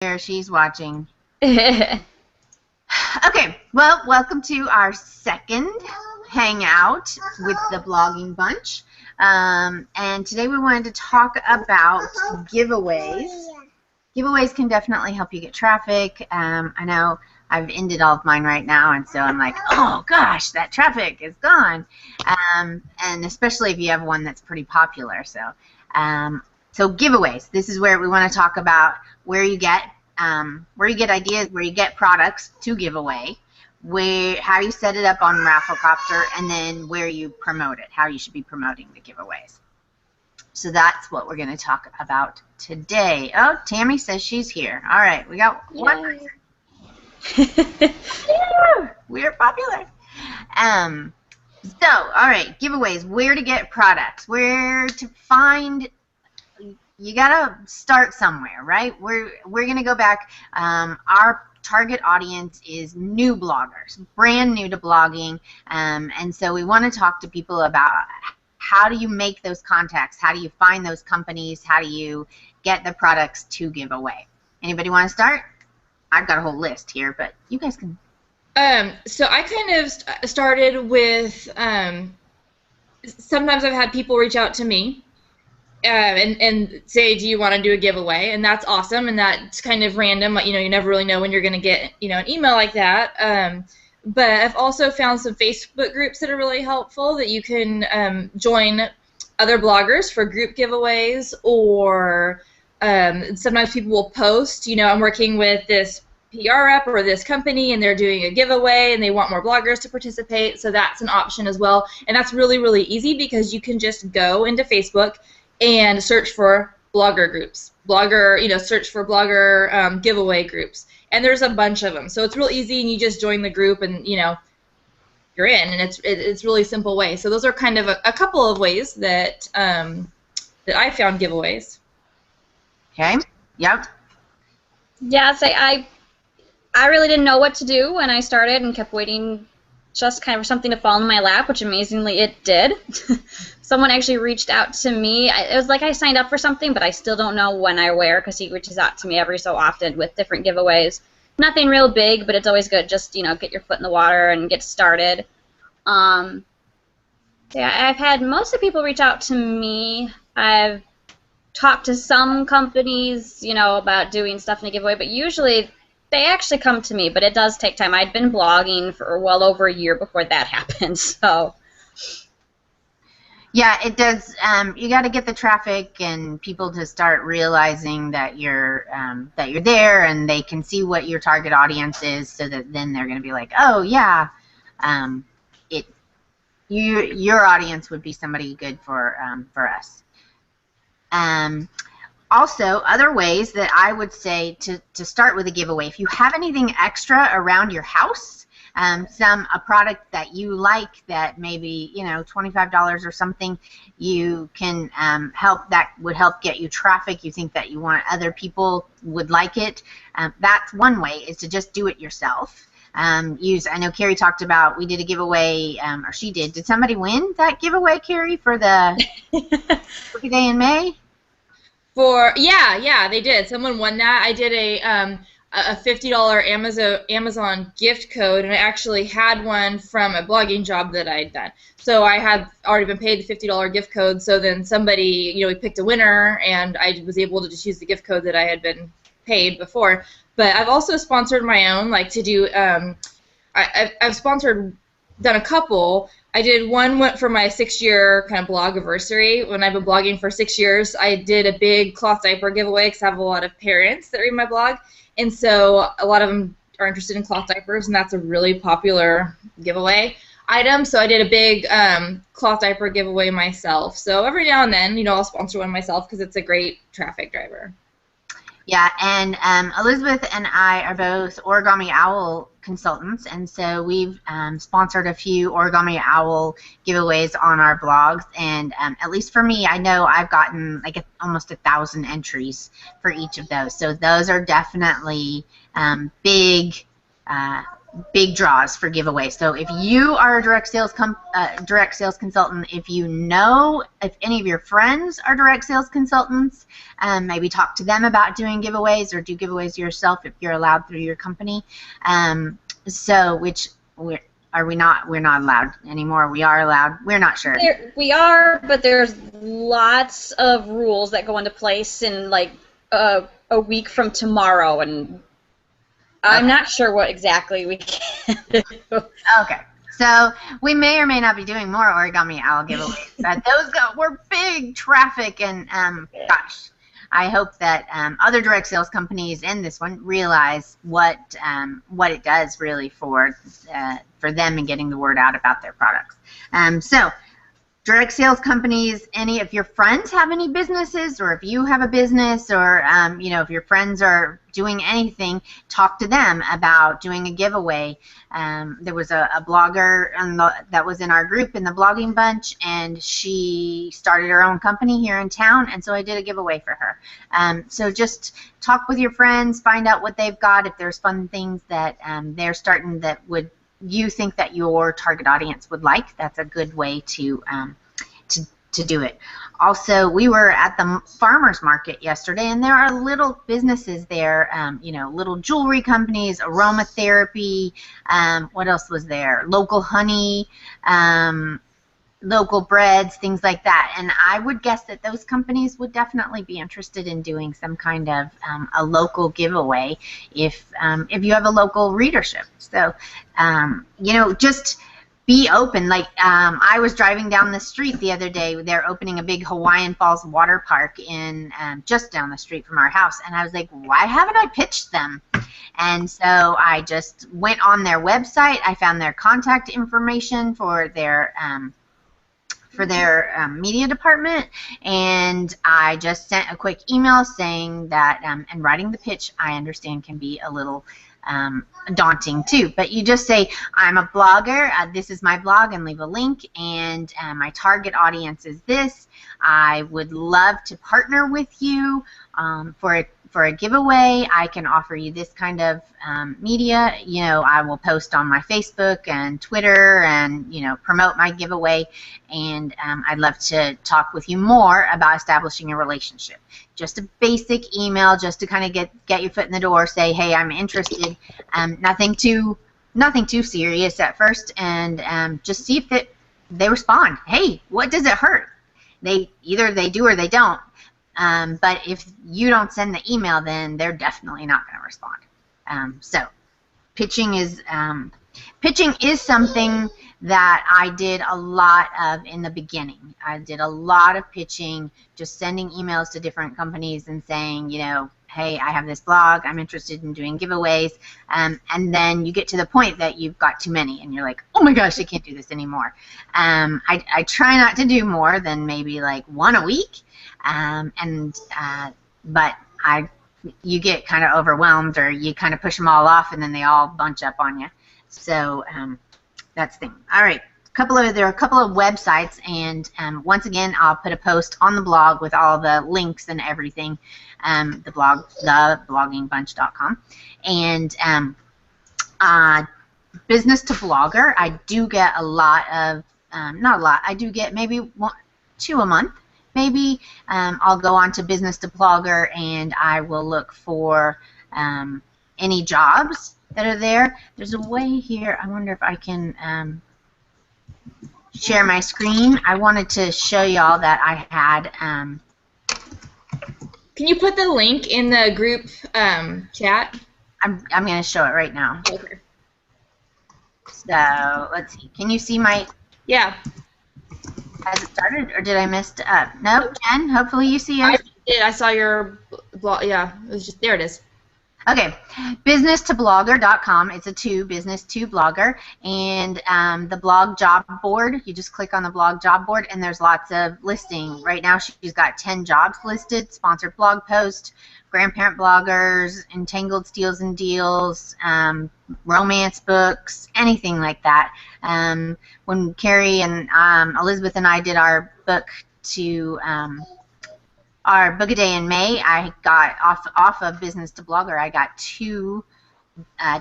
There, she's watching. Yeah. Okay, well, welcome to our second hangout with the blogging bunch. And today we wanted to talk about giveaways. Giveaways can definitely help you get traffic. I know I've ended all of mine right now, and so I'm like, oh gosh, that traffic is gone. And especially if you have one that's pretty popular. So giveaways. This is where we want to talk about where you get ideas, where you get products to give away, how you set it up on Rafflecopter, and then where you promote it, how you should be promoting the giveaways. So that's what we're going to talk about today. Oh, Tammy says she's here. All right, we got one person. We're popular. So, all right, giveaways, where to get products, where to find. You gotta start somewhere, right? We're gonna go back. Our target audience is new bloggers, brand new to blogging, and so we want to talk to people about how do you make those contacts, how do you find those companies, how do you get the products to give away. Anybody want to start? I've got a whole list here, but you guys can. So I kind of started with. Sometimes I've had people reach out to me. And say, do you want to do a giveaway? And that's awesome, and that's kind of random. You know, you never really know when you're going to get, an email like that. But I've also found some Facebook groups that are really helpful that you can join other bloggers for group giveaways, or sometimes people will post, I'm working with this PR rep or this company, and they're doing a giveaway, and they want more bloggers to participate, so that's an option as well. And that's really, really easy because you can just go into Facebook and search for blogger groups, search for blogger giveaway groups, and there's a bunch of them. So it's real easy, and you just join the group, and you're in, and it's really simple way. So those are kind of a couple of ways that that I found giveaways. Okay. Yep. Yeah, I really didn't know what to do when I started, and kept waiting just kind of something to fall in my lap, which amazingly it did. Someone actually reached out to me. It was like I signed up for something, but I still don't know when or where, because he reaches out to me every so often with different giveaways. Nothing real big, but it's always good just, get your foot in the water and get started. Yeah, I've had most of the people reach out to me. I've talked to some companies, about doing stuff in a giveaway, but usually they actually come to me, but it does take time. I'd been blogging for well over a year before that happened, so. Yeah, it does. You got to get the traffic and people to start realizing that you're there, and they can see what your target audience is, so that then they're going to be like, oh yeah, your audience would be somebody good for us. Also, other ways that I would say to start with a giveaway, if you have anything extra around your house, a product that you like that maybe, $25 or something, you can that would help get you traffic, you think that you want other people would like it. That's one way, is to just do it yourself. I know Carrie talked about, we did a giveaway, or she did. Did somebody win that giveaway, Carrie, for the Cookie Day in May? Yeah, they did. Someone won that. I did a $50 Amazon gift code, and I actually had one from a blogging job that I had done. So I had already been paid the $50 gift code. So then somebody, we picked a winner, and I was able to just use the gift code that I had been paid before. But I've also sponsored my own, like to do. I've done a couple. I did one for my 6-year kind of blog-iversary. When I've been blogging for 6 years, I did a big cloth diaper giveaway because I have a lot of parents that read my blog, and so a lot of them are interested in cloth diapers, and that's a really popular giveaway item. So I did a big cloth diaper giveaway myself. So every now and then, I'll sponsor one myself because it's a great traffic driver. Yeah, and Elizabeth and I are both Origami Owl consultants, and so we've sponsored a few Origami Owl giveaways on our blogs, and at least for me, I know I've gotten like almost 1,000 entries for each of those. So those are definitely big big draws for giveaways. So if you are a direct sales consultant, if you know if any of your friends are direct sales consultants, maybe talk to them about doing giveaways or do giveaways yourself if you're allowed through your company. We're not allowed anymore. We are allowed. We're not sure. We are, but there's lots of rules that go into place in like a week from tomorrow, and I'm not sure what exactly we can do. Okay. So we may or may not be doing more origami owl giveaways, but those were big traffic, and gosh, I hope that other direct sales companies and this one realize what it does really for them and getting the word out about their products. So direct sales companies, any of your friends have any businesses, or if you have a business, or if your friends are doing anything, talk to them about doing a giveaway. There was a blogger that was in our group in the blogging bunch, and she started her own company here in town, and so I did a giveaway for her. So just talk with your friends, find out what they've got, if there's fun things that they're starting that you think that your target audience would like. That's a good way to do it. Also, we were at the farmers market yesterday, and there are little businesses there, little jewelry companies, aromatherapy, what else was there? Local honey, local breads, things like that. And I would guess that those companies would definitely be interested in doing some kind of a local giveaway if you have a local readership. So, just be open. Like I was driving down the street the other day. They're opening a big Hawaiian Falls water park in just down the street from our house, and I was like, why haven't I pitched them? And so I just went on their website. I found their contact information for their media department, and I just sent a quick email saying that, and writing the pitch, I understand, can be a little daunting too, but you just say, I'm a blogger, this is my blog, and leave a link, and my target audience is this. I would love to partner with you for a giveaway. I can offer you this kind of media. I will post on my Facebook and Twitter and promote my giveaway, and I'd love to talk with you more about establishing a relationship. Just a basic email, just to kind of get your foot in the door. Say, hey, I'm interested. Nothing too serious at first, and just see if they respond. Hey, what does it hurt? Either they do or they don't. But if you don't send the email, then they're definitely not going to respond. So pitching is something that I did a lot of in the beginning. I did a lot of pitching, just sending emails to different companies and saying, hey, I have this blog, I'm interested in doing giveaways, and then you get to the point that you've got too many, and you're like, oh my gosh, I can't do this anymore. I try not to do more than maybe like one a week, but you get kind of overwhelmed, or you kind of push them all off, and then they all bunch up on you. So that's the thing. All right, there are a couple of websites, and once again, I'll put a post on the blog with all the links and everything. The blog, thebloggingBunch.com, and business to blogger. I do get a lot of, not a lot. I do get maybe 2 a month. Maybe I'll go on to business to blogger, and I will look for any jobs that are there. There's a way here. I wonder if I can share my screen. I wanted to show y'all that I had. Can you put the link in the group chat? I'm going to show it right now. Okay. So let's see. Can you see my? Yeah. Has it started, or did I miss it up? Nope, Jen. Hopefully you see it. I did. I saw your blog. Yeah, it was just there. It is. Okay, business2blogger.com. It's a business to blogger, and the blog job board. You just click on the blog job board, and there's lots of listing. Right now, she's got 10 jobs listed: sponsored blog post, grandparent bloggers, entangled steals and deals, romance books, anything like that. When Carrie and Elizabeth and I did our book to our book a day in May, I got off of business to blogger. I got 2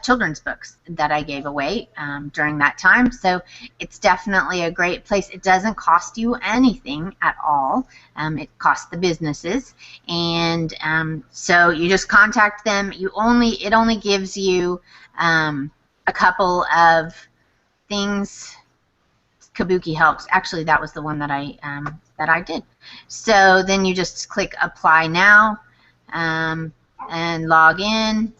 children's books that I gave away during that time. So it's definitely a great place. It doesn't cost you anything at all. It costs the businesses, and so you just contact them. It only gives you a couple of things. Kabuki helps. Actually, that was the one that I did. So then you just click apply now and log in.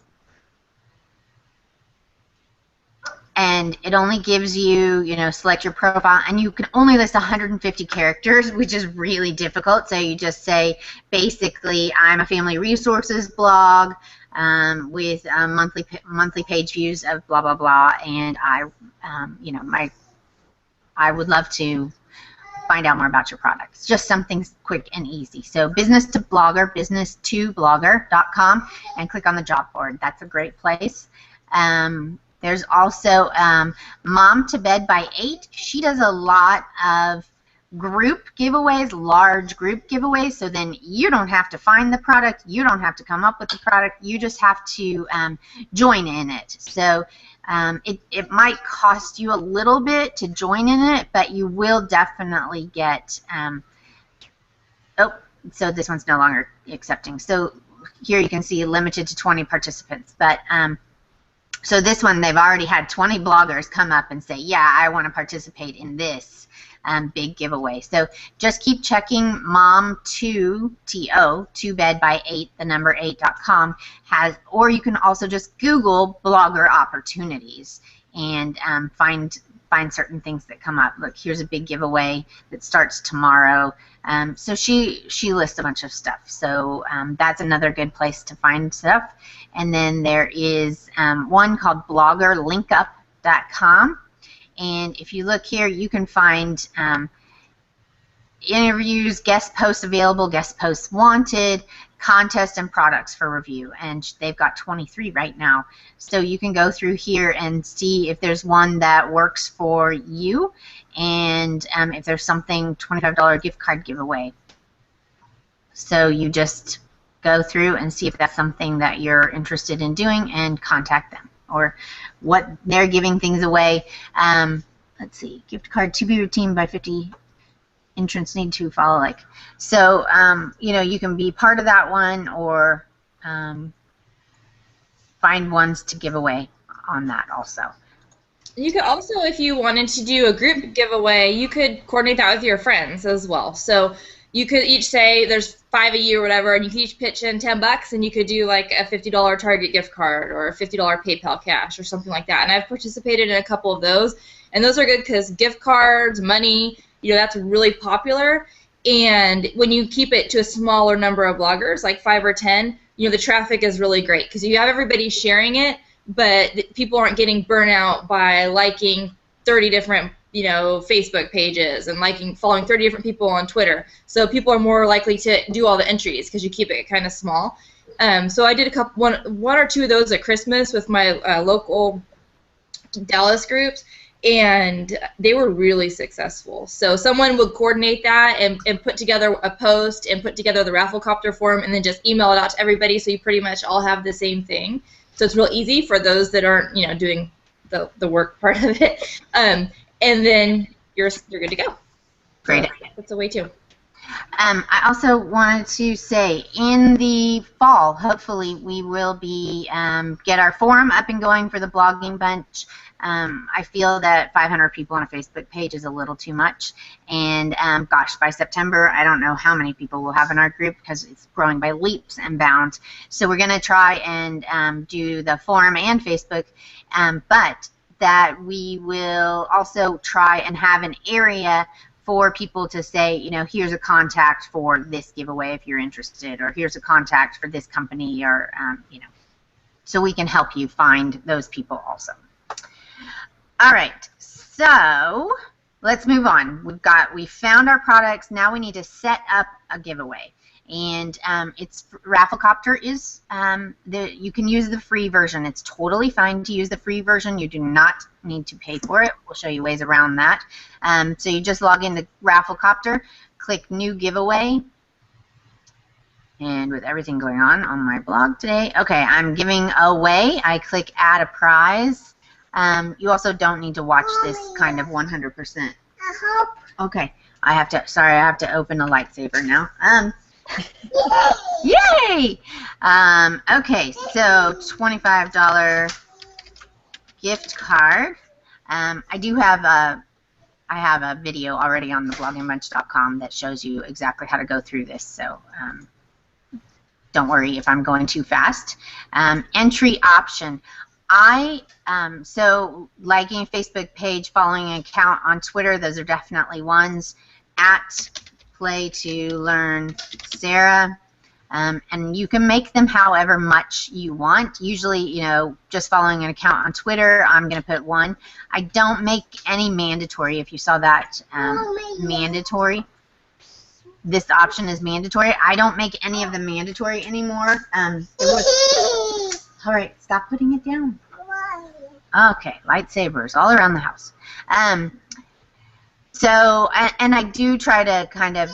And it only gives you, select your profile, and you can only list 150 characters, which is really difficult. So you just say, basically, I'm a family resources blog with monthly page views of blah blah blah, and I would love to find out more about your products. Just something quick and easy. So business to blogger.com, and click on the job board. That's a great place. There's also Mom to Bed by 8. She does a lot of group giveaways, large group giveaways, so then you don't have to find the product, you don't have to come up with the product, you just have to join in it. So it might cost you a little bit to join in it, but you will definitely get, so this one's no longer accepting. So here you can see limited to 20 participants, but so this one, they've already had 20 bloggers come up and say, yeah, I want to participate in this big giveaway. So just keep checking. To Bed by 8, the number 8.com or you can also just Google blogger opportunities and find certain things that come up. Look, here's a big giveaway that starts tomorrow. So she lists a bunch of stuff. So that's another good place to find stuff. And then there is one called bloggerlinkup.com. And if you look here, you can find interviews, guest posts available, guest posts wanted, contests, and products for review. And they've got 23 right now. So you can go through here and see if there's one that works for you, and if there's something, $25 gift card giveaway. So you just go through and see if that's something that you're interested in doing and contact them, or what they're giving things away. Let's see, gift card to be redeemed by 50 entrants need to follow like. So you can be part of that one, or find ones to give away on that also. You could also, if you wanted to do a group giveaway, you could coordinate that with your friends as well. So you could each say there's 5 of you or whatever, and you could each pitch in $10, and you could do like a $50 Target gift card or a $50 PayPal cash or something like that. And I've participated in a couple of those, and those are good because gift cards, money, that's really popular. And when you keep it to a smaller number of bloggers, like 5 or 10, the traffic is really great because you have everybody sharing it, but people aren't getting burnt out by liking 30 different Facebook pages and following 30 different people on Twitter. So people are more likely to do all the entries because you keep it kind of small. So I did one or two of those at Christmas with my local Dallas groups, and they were really successful. So someone would coordinate that and put together a post and put together the Rafflecopter form and then just email it out to everybody, so you pretty much all have the same thing. So it's real easy for those that aren't doing the work part of it. And then you're good to go. Great. So that's a way too. I also wanted to say, in the fall, hopefully we will be get our forum up and going for the blogging bunch. I feel that 500 people on a Facebook page is a little too much, and gosh, by September, I don't know how many people we'll have in our group because it's growing by leaps and bounds. So we're going to try and do the forum and Facebook, but that we will also try and have an area for people to say, here's a contact for this giveaway if you're interested, or here's a contact for this company, or, so we can help you find those people also. All right, so let's move on. We found our products. Now we need to set up a giveaway. And Rafflecopter is you can use the free version. It's totally fine to use the free version. You do not need to pay for it. We'll show you ways around that. So you just log into Rafflecopter, click New Giveaway, And with everything going on my blog today, okay, I'm giving away. I click add a prize. You also don't need to watch this kind of 100%. Okay, I have to open a lightsaber now. Yay! Okay, so $25 gift card. I have a video already on the bloggingbunch.com that shows you exactly how to go through this, so don't worry if I'm going too fast. Entry option. So liking a Facebook page, following an account on Twitter, those are definitely ones. At Play to Learn Sarah. And you can make them however much you want. Usually, just following an account on Twitter, I'm going to put 1. I don't make any mandatory. If you saw that, mandatory. This option is mandatory. I don't make any of them mandatory anymore. All right, stop putting it down. Okay, lightsabers all around the house. So, and I do try to kind of,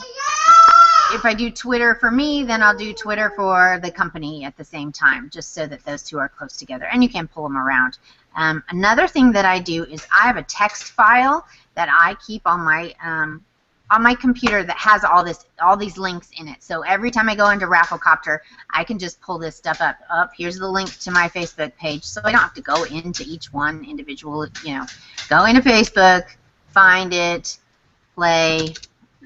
if I do Twitter for me, then I'll do Twitter for the company at the same time, just so that those two are close together, and you can pull them around. Another thing that I do is I have a text file that I keep on my computer that has all these links in it. So every time I go into Rafflecopter, I can just pull this stuff up. Here's the link to my Facebook page, so I don't have to go into each one individual. Go into Facebook, find it, play.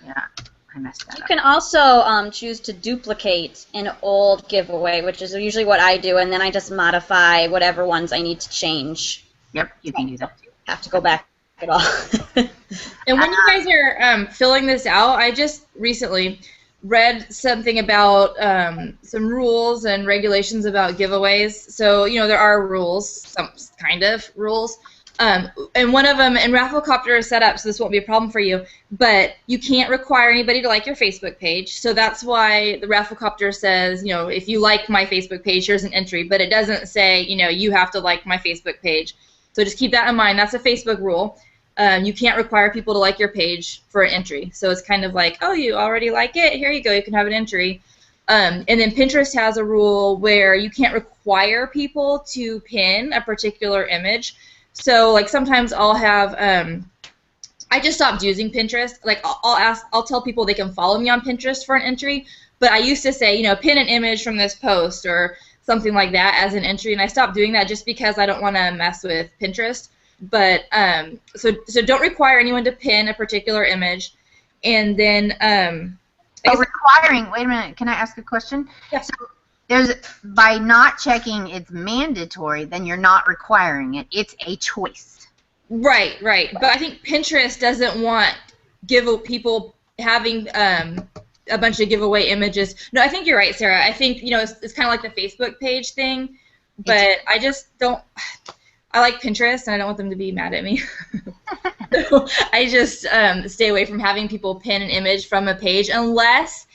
Yeah, I messed that up. You can also choose to duplicate an old giveaway, which is usually what I do, and then I just modify whatever ones I need to change. Yep, you can do that. Have to go back at all. And when you guys are filling this out, I just recently read something about some rules and regulations about giveaways. So, there are rules, some kind of rules. And one of them, and Rafflecopter is set up, so this won't be a problem for you, but you can't require anybody to like your Facebook page. So that's why the Rafflecopter says, if you like my Facebook page, here's an entry. But it doesn't say, you have to like my Facebook page. So just keep that in mind. That's a Facebook rule. You can't require people to like your page for an entry. So it's kind of like, oh, you already like it? Here you go. You can have an entry. And then Pinterest has a rule where you can't require people to pin a particular image. So, like, sometimes I'll have, I just stopped using Pinterest. Like, I'll tell people they can follow me on Pinterest for an entry, but I used to say, pin an image from this post or something like that as an entry, and I stopped doing that just because I don't want to mess with Pinterest. But, so don't require anyone to pin a particular image, and then, requiring, wait a minute, can I ask a question? Yeah. So, by not checking it's mandatory, then you're not requiring it. It's a choice. Right. But I think Pinterest doesn't want people having a bunch of giveaway images. No, I think you're right, Sarah. I think, it's kind of like the Facebook page thing, but I just don't. I like Pinterest, and I don't want them to be mad at me. So I just stay away from having people pin an image from a page unless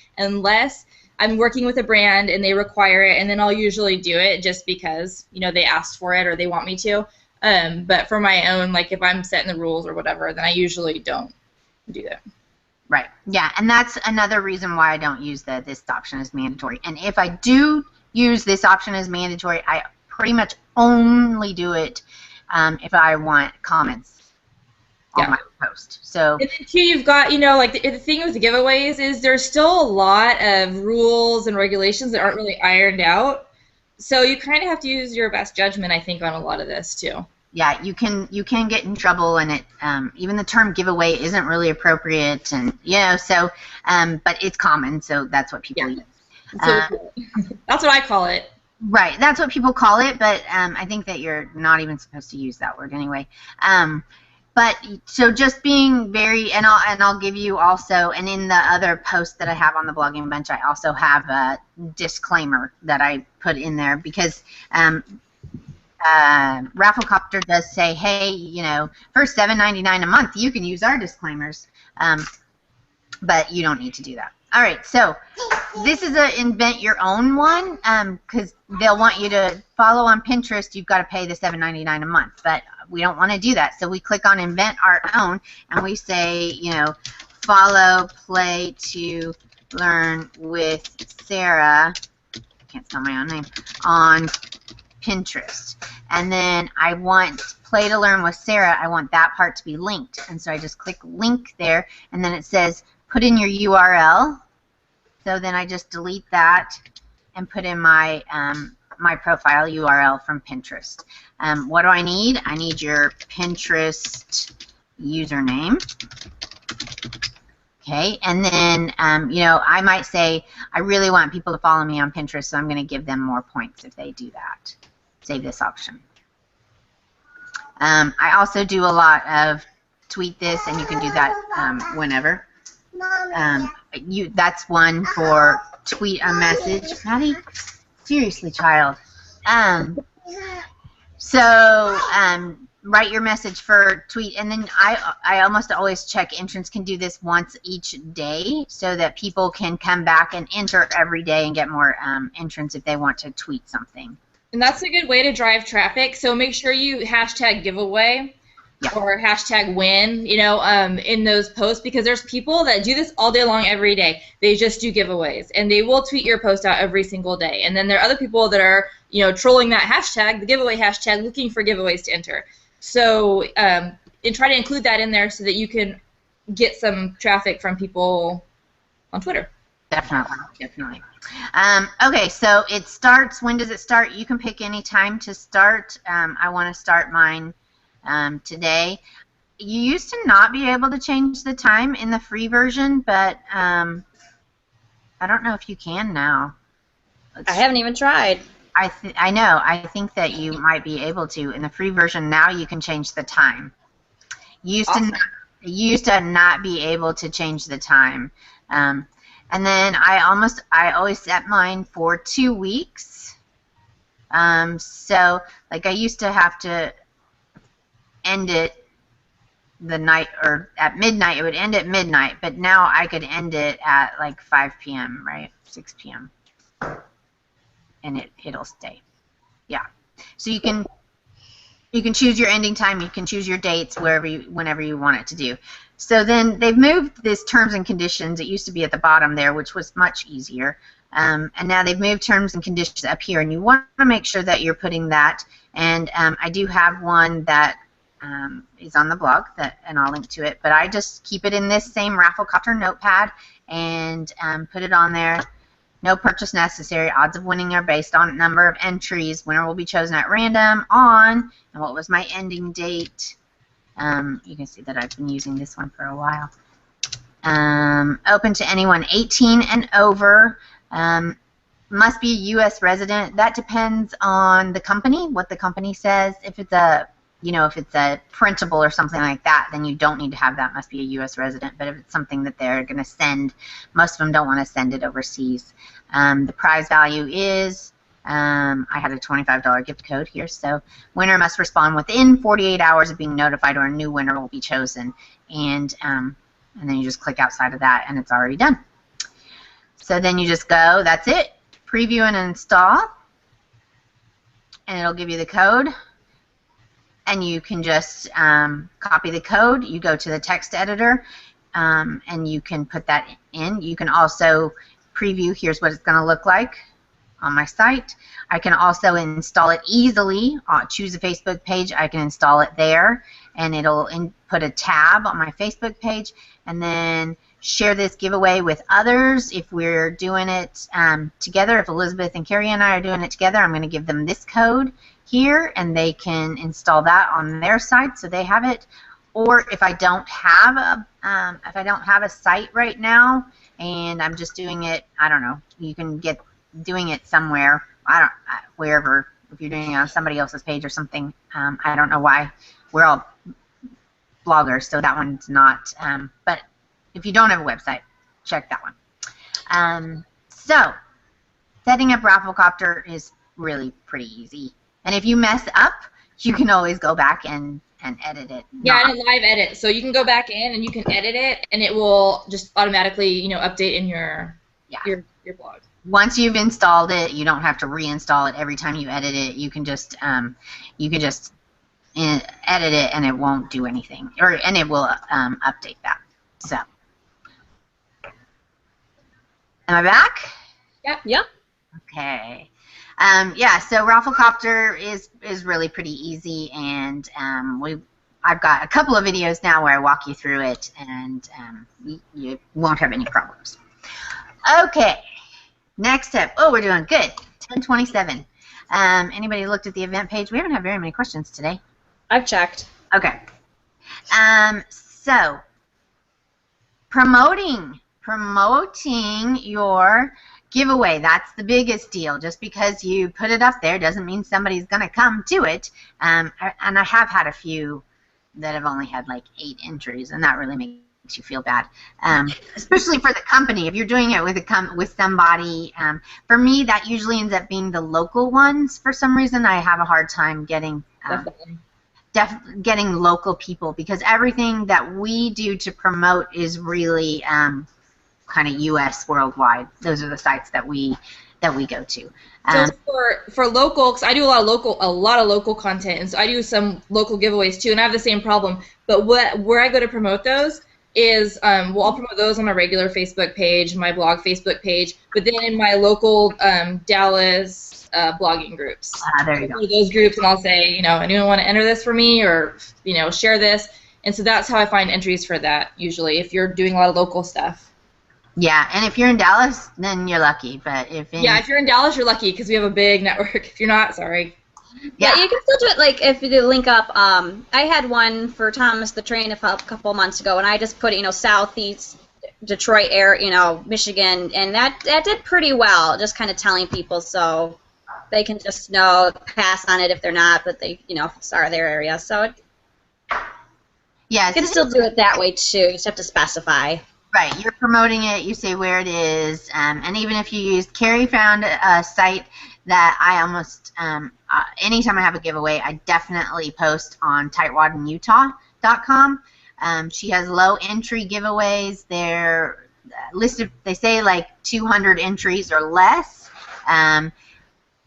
I'm working with a brand and they require it, and then I'll usually do it just because, they asked for it or they want me to. But for my own, like if I'm setting the rules or whatever, then I usually don't do that. Right. Yeah, and that's another reason why I don't use this option as mandatory. And if I do use this option as mandatory, I pretty much only do it if I want comments on my post. So, and then too, you've got, like the thing with the giveaways is there's still a lot of rules and regulations that aren't really ironed out. So you kind of have to use your best judgment, I think, on a lot of this too. Yeah, you can get in trouble, and it even the term giveaway isn't really appropriate, and so but it's common, so that's what people use. So that's what I call it. Right, that's what people call it, but I think that you're not even supposed to use that word anyway. But so just being very, and I'll give you also, and in the other post that I have on the blogging bunch, I also have a disclaimer that I put in there because Rafflecopter does say, hey, for $7.99 a month, you can use our disclaimers, but you don't need to do that. All right, so this is a invent your own one because they'll want you to follow on Pinterest. You've got to pay the $7.99 a month, but we don't want to do that. So we click on invent our own, and we say, follow, play to learn with Sarah, can't spell my own name, on Pinterest. And then I want play to learn with Sarah, I want that part to be linked. And so I just click link there, and then it says put in your URL. So then I just delete that and put in my my profile URL from Pinterest. What do I need? I need your Pinterest username. Okay, and then, you know, I might say, I really want people to follow me on Pinterest, so I'm going to give them more points if they do that. Save this option. I also do a lot of tweet this, and you can do that whenever. That's one for tweet a message. Maddie, seriously, child. Write your message for tweet, and then I almost always check. Entrance can do this once each day so that people can come back and enter every day and get more entrance if they want to tweet something. And that's a good way to drive traffic. So make sure you hashtag giveaway or hashtag win, you know, in those posts, because there's people that do this all day long every day. They just do giveaways, and they will tweet your post out every single day. And then there are other people that are, you know, trolling that hashtag, the giveaway hashtag, looking for giveaways to enter. So and try to include that in there so that you can get some traffic from people on Twitter. Definitely, definitely. Okay, so it starts. When does it start? You can pick any time to start. I want to start mine today. You used to not be able to change the time in the free version, but I don't know if you can now. I haven't even tried. I know. I think that you might be able to. In the free version now, you can change the time. You used to not be able to change the time. And then I always set mine for 2 weeks. So like I used to have to end it the night, or at midnight. It would end at midnight, but now I could end it at like 5 p.m., right? 6 p.m. and it'll stay. Yeah. So you can choose your ending time. You can choose your dates whenever you want it to do. So then they've moved this terms and conditions. It used to be at the bottom there, which was much easier. And now they've moved terms and conditions up here, and you want to make sure that you're putting that. And I do have one that is on the blog, and I'll link to it. But I just keep it in this same Rafflecopter notepad and put it on there. No purchase necessary. Odds of winning are based on number of entries. Winner will be chosen at random on, and what was my ending date? You can see that I've been using this one for a while. Open to anyone 18 and over. Must be a U.S. resident. That depends on the company, what the company says. If it's a printable or something like that, then you don't need to have that. Must be a U.S. resident. But if it's something that they're going to send, most of them don't want to send it overseas. The prize value is, I had a $25 gift code here, so winner must respond within 48 hours of being notified, or a new winner will be chosen. And then you just click outside of that, and it's already done. So then you just go, that's it, preview and install, and it'll give you the code. And you can just copy the code. You go to the text editor, and you can put that in. You can also preview. Here's what it's going to look like on my site. I can also install it easily. Choose a Facebook page. I can install it there, and it'll put a tab on my Facebook page, and then share this giveaway with others. If we're doing it together, if Elizabeth and Carrie and I are doing it together, I'm going to give them this code here, and they can install that on their site so they have it. Or if I don't have a site right now, and I'm just doing it, I don't know, you can get doing it somewhere, wherever, if you're doing it on somebody else's page or something. I don't know why. We're all bloggers, so that one's not, but if you don't have a website, check that one. So setting up Rafflecopter is really pretty easy. And if you mess up, you can always go back and edit it. Yeah, and live edit. So you can go back in and you can edit it, and it will just automatically, update in your blog. Once you've installed it, you don't have to reinstall it every time you edit it. You can just edit it, and it won't do anything, and it will update that. So Am I back? Yep. Yep. Okay. Yeah, so Rafflecopter is really pretty easy, and I've got a couple of videos now where I walk you through it, and you won't have any problems. Okay. Next step. Oh, we're doing good. 10:27. Anybody looked at the event page? We haven't had very many questions today. I've checked. Okay. So promoting your giveaway, that's the biggest deal. Just because you put it up there doesn't mean somebody's going to come to it. And I have had a few that have only had like 8 entries, and that really makes you feel bad, especially for the company. If you're doing it with somebody, for me, that usually ends up being the local ones. For some reason, I have a hard time getting getting local people, because everything that we do to promote is really kind of U.S. worldwide. Those are the sites that we go to. So for local, because I do a lot of local content, and so I do some local giveaways too, and I have the same problem. But where I go to promote those is, well, I'll promote those on my regular Facebook page, my blog Facebook page, but then in my local Dallas blogging groups. There you go. Those groups, and I'll say, anyone want to enter this for me, or share this, and so that's how I find entries for that usually. If you're doing a lot of local stuff. Yeah, and if you're in Dallas, then you're lucky. But if you're in Dallas, you're lucky because we have a big network. If you're not, sorry. Yeah, you can still do it, like, if you link up. I had one for Thomas the Train a couple months ago, and I just put, southeast Detroit area, Michigan, and that did pretty well, just kind of telling people so they can just pass on it if they're not, but they, if it's their area. So yeah, you can still do it that way, too. You just have to specify. Right, you're promoting it, you say where it is, and even if you use, Carrie found a site that I almost, anytime I have a giveaway, I definitely post on tightwaddenutah.com. She has low entry giveaways. They're listed, they say like 200 entries or less,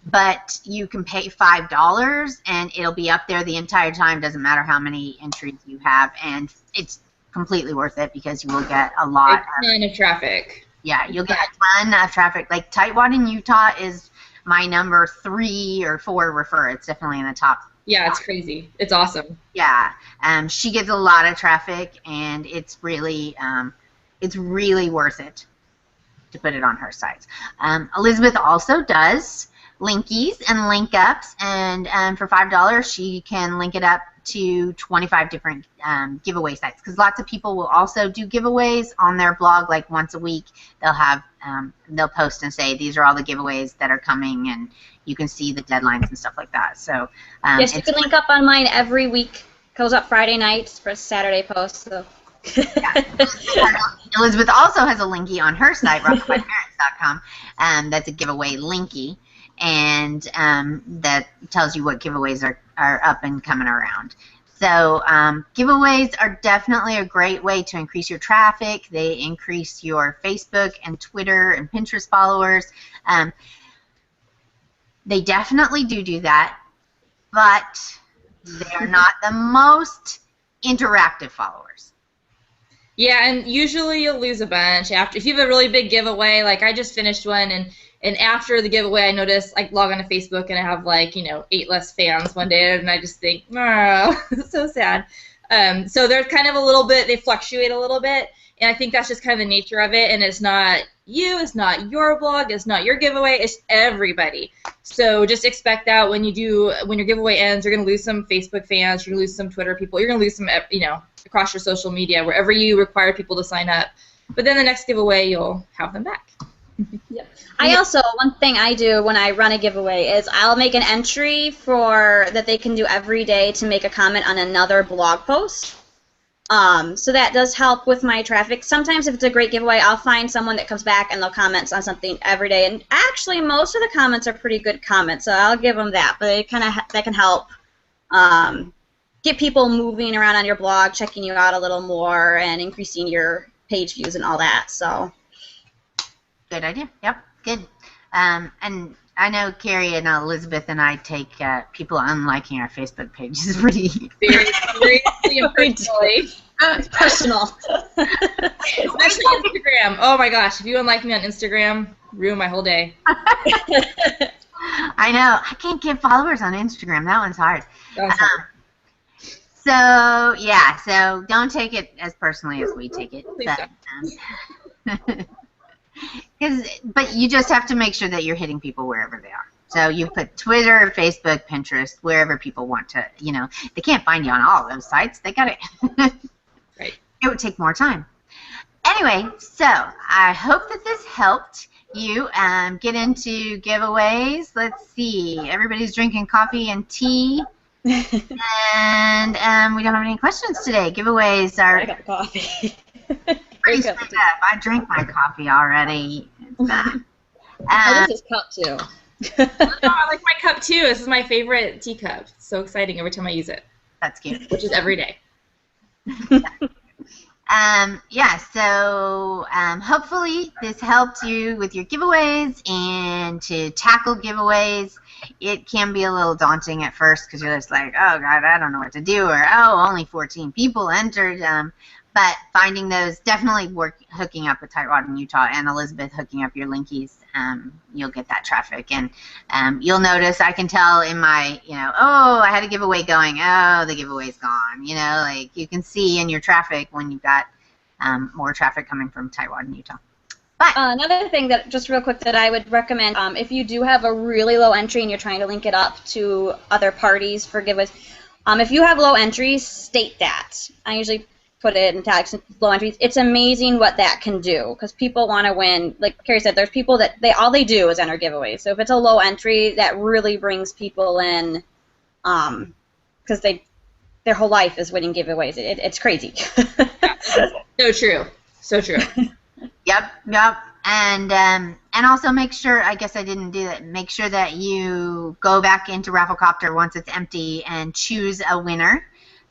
but you can pay $5 and it'll be up there the entire time, doesn't matter how many entries you have, and it's completely worth it because you will get a lot of traffic. Yeah, you'll get a ton of traffic. Like Tightwad in Utah is my number 3 or 4 refer. It's definitely in the top. Yeah, it's crazy. It's awesome. Yeah, she gets a lot of traffic, and it's really worth it to put it on her sites. Elizabeth also does linkies and link ups, and for $5 she can link it up to 25 different giveaway sites, because lots of people will also do giveaways on their blog. Like once a week they'll have they'll post and say these are all the giveaways that are coming, and you can see the deadlines and stuff like that. So yes, you can link up on mine every week. Goes up Friday nights for a Saturday post. So. Yeah. Elizabeth also has a linky on her site, rockbyparents.com, that's a giveaway linky, and that tells you what giveaways are up and coming around. So giveaways are definitely a great way to increase your traffic. They increase your Facebook and Twitter and Pinterest followers. They definitely do that, but they're not the most interactive followers. Yeah, and usually you'll lose a bunch if you have a really big giveaway. Like I just finished one, and after the giveaway, I noticed I log on to Facebook and I have 8 less fans one day, and I just think, oh, it's so sad. So they're kind of a little bit, they fluctuate a little bit, and I think that's just kind of the nature of it. And it's not you, it's not your blog, it's not your giveaway, it's everybody. So just expect that when your giveaway ends, you're going to lose some Facebook fans, you're going to lose some Twitter people, you're going to lose some, across your social media, wherever you require people to sign up. But then the next giveaway, you'll have them back. Yep. I also, one thing I do when I run a giveaway is I'll make an entry that they can do every day to make a comment on another blog post. So that does help with my traffic. Sometimes if it's a great giveaway, I'll find someone that comes back and they'll comment on something every day. And actually, most of the comments are pretty good comments, so I'll give them that. But that can help get people moving around on your blog, checking you out a little more, and increasing your page views and all that. So. Good idea. Yep, good. And I know Carrie and Elizabeth and I take people unliking our Facebook pages pretty Very seriously and personally. It's personal. Especially Instagram. Oh my gosh, if you unlike me on Instagram, ruin my whole day. I know. I can't get followers on Instagram. That one's hard. So yeah, so don't take it as personally as we take it. But you just have to make sure that you're hitting people wherever they are. So you put Twitter, Facebook, Pinterest, wherever people want to, they can't find you on all those sites. They got it. Right. It would take more time. Anyway, so I hope that this helped you get into giveaways. Let's see. Everybody's drinking coffee and tea. And we don't have any questions today. Giveaways are... I got coffee. Pretty straight up. I drank my coffee already. This is cup too. I like my cup too. This is my favorite teacup. It's so exciting every time I use it. That's cute. Which is every day. So hopefully this helped you with your giveaways and to tackle giveaways. It can be a little daunting at first because you're just like, oh, God, I don't know what to do, or, oh, only 14 people entered. But finding those, definitely hooking up with Tightwad in Utah and Elizabeth hooking up your linkies, you'll get that traffic. And you'll notice, I can tell in my, oh, I had a giveaway going. Oh, the giveaway's gone. Like you can see in your traffic when you've got more traffic coming from Tightwad in Utah. But another thing that, just real quick, that I would recommend, if you do have a really low entry and you're trying to link it up to other parties for giveaways, if you have low entries, state that. I usually put it in tags and low entries. It's amazing what that can do because people want to win. Like Carrie said, there's people that all they do is enter giveaways. So if it's a low entry, that really brings people in because their whole life is winning giveaways. It's crazy. So true. So true. Yep. And also make sure, I guess I didn't do that, make sure that you go back into Rafflecopter once it's empty and choose a winner.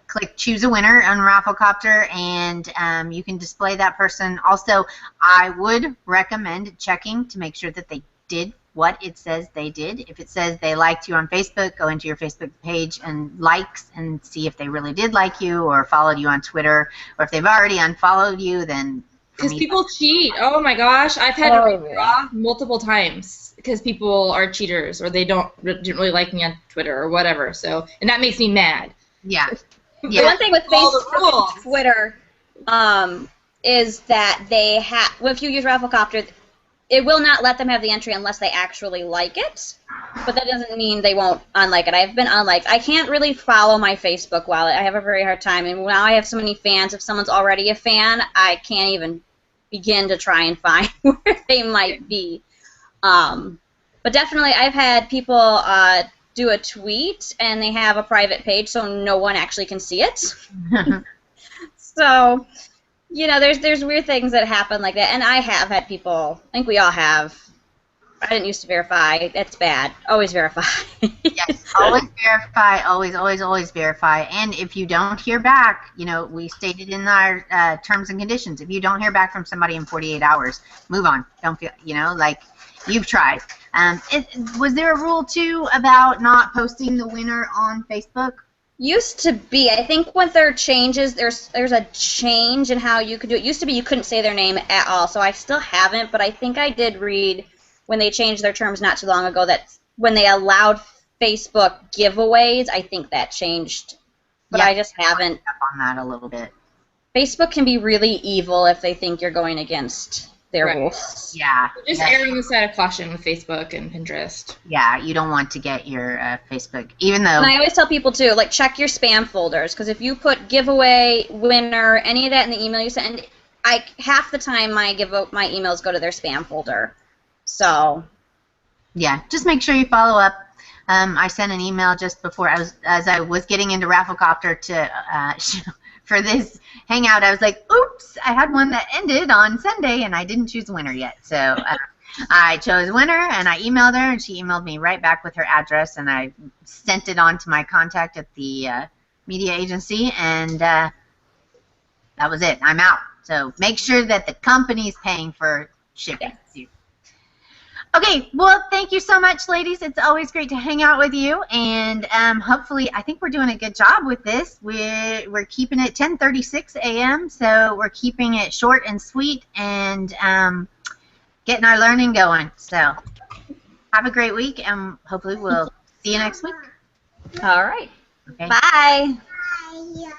Click choose a winner on Rafflecopter and you can display that person. Also, I would recommend checking to make sure that they did what it says they did. If it says they liked you on Facebook, go into your Facebook page and likes and see if they really did like you or followed you on Twitter. Or if they've already unfollowed you, then... Because people cheat. Oh my gosh. I've had to withdraw multiple times because people are cheaters or they didn't really like me on Twitter or whatever. So, and that makes me mad. Yeah. The one thing with Facebook and Twitter is that they have, well, if you use Rafflecopter, it will not let them have the entry unless they actually like it. But that doesn't mean they won't unlike it. I've been unliked. I can't really follow my Facebook wallet. I have a very hard time. And now I have so many fans. If someone's already a fan, I can't even begin to try and find where they might be. But definitely I've had people do a tweet and they have a private page so no one actually can see it. So, there's weird things that happen like that. And I have had people, I think we all have. I didn't used to verify. That's bad. Always verify. Yes, always verify. Always verify. And if you don't hear back, we stated in our terms and conditions, if you don't hear back from somebody in 48 hours, move on. Don't feel, like you've tried. Was there a rule, too, about not posting the winner on Facebook? Used to be. I think when there are changes, there's a change in how you could do it. Used to be you couldn't say their name at all, so I still haven't, but I think I did read when they changed their terms not too long ago that when they allowed Facebook giveaways, I think that changed. But I just haven't. Up on that a little bit. Facebook can be really evil if they think you're going against their rules. Yeah. Just erring on the side of caution with Facebook and Pinterest. Yeah, you don't want to get your Facebook, even though... And I always tell people, too, check your spam folders, because if you put giveaway, winner, any of that in the email you send, half the time my emails go to their spam folder. So... Yeah, just make sure you follow up. I sent an email just before as I was getting into Rafflecopter to... for this Hangout, I was like, oops, I had one that ended on Sunday, and I didn't choose a winner yet. So I chose a winner, and I emailed her, and she emailed me right back with her address, and I sent it on to my contact at the media agency, and that was it. I'm out. So make sure that the company's paying for shipping. Yeah. Okay, well, thank you so much, ladies. It's always great to hang out with you, and hopefully, I think we're doing a good job with this. We're keeping it 10:36 a.m., so we're keeping it short and sweet, and getting our learning going. So, have a great week, and hopefully, we'll see you next week. All right. Okay. Bye. Bye.